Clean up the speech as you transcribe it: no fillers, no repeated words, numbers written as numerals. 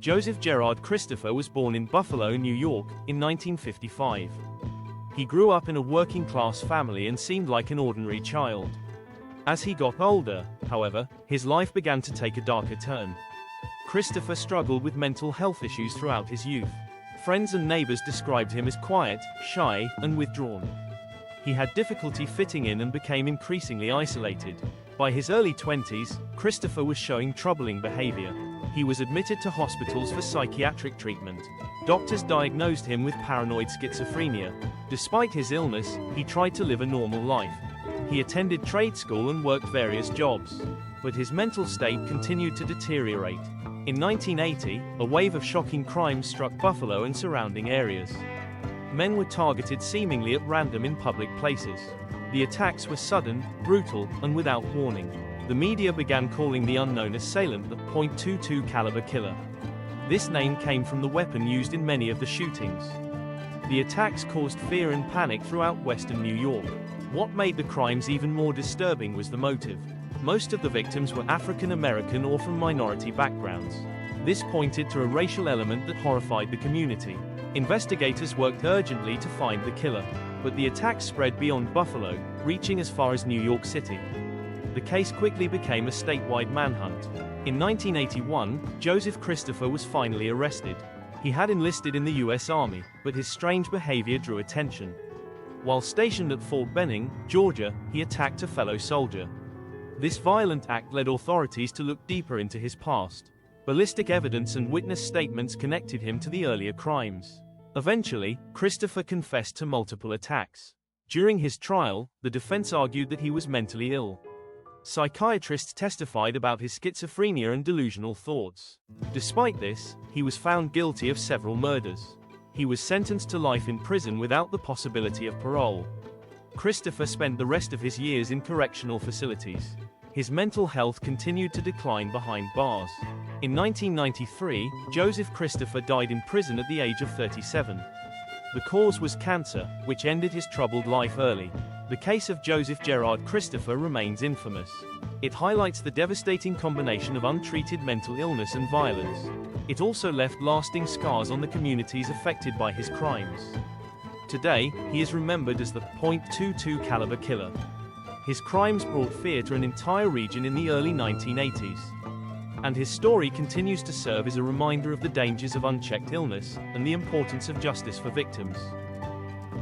Joseph Gerard Christopher was born in Buffalo, New York, in 1955. He grew up in a working-class family and seemed like an ordinary child. As he got older, however, his life began to take a darker turn. Christopher struggled with mental health issues throughout his youth. Friends and neighbors described him as quiet, shy, and withdrawn. He had difficulty fitting in and became increasingly isolated. By his early 20s, Christopher was showing troubling behavior. He was admitted to hospitals for psychiatric treatment. Doctors diagnosed him with paranoid schizophrenia. Despite his illness, he tried to live a normal life. He attended trade school and worked various jobs. But his mental state continued to deteriorate. In 1980, a wave of shocking crimes struck Buffalo and surrounding areas. Men were targeted seemingly at random in public places. The attacks were sudden, brutal, and without warning. The media began calling the unknown assailant the .22 caliber killer. This name came from the weapon used in many of the shootings. The attacks caused fear and panic throughout western New York. What made the crimes even more disturbing was the motive. Most of the victims were African American or from minority backgrounds. This pointed to a racial element that horrified the community. Investigators worked urgently to find the killer, but the attacks spread beyond Buffalo, reaching as far as New York City. The case quickly became a statewide manhunt. In 1981, Joseph Christopher was finally arrested. He had enlisted in the U.S. Army, but his strange behavior drew attention. While stationed at Fort Benning, Georgia, he attacked a fellow soldier. This violent act led authorities to look deeper into his past. Ballistic evidence and witness statements connected him to the earlier crimes. Eventually, Christopher confessed to multiple attacks. During his trial, the defense argued that he was mentally ill. Psychiatrists testified about his schizophrenia and delusional thoughts. Despite this, he was found guilty of several murders. He was sentenced to life in prison without the possibility of parole. Christopher spent the rest of his years in correctional facilities. His mental health continued to decline behind bars. In 1993, Joseph Christopher died in prison at the age of 37. The cause was cancer, which ended his troubled life early. The case of Joseph Gerard Christopher remains infamous. It highlights the devastating combination of untreated mental illness and violence. It also left lasting scars on the communities affected by his crimes. Today, he is remembered as the .22 caliber killer. His crimes brought fear to an entire region in the early 1980s. And his story continues to serve as a reminder of the dangers of unchecked illness and the importance of justice for victims.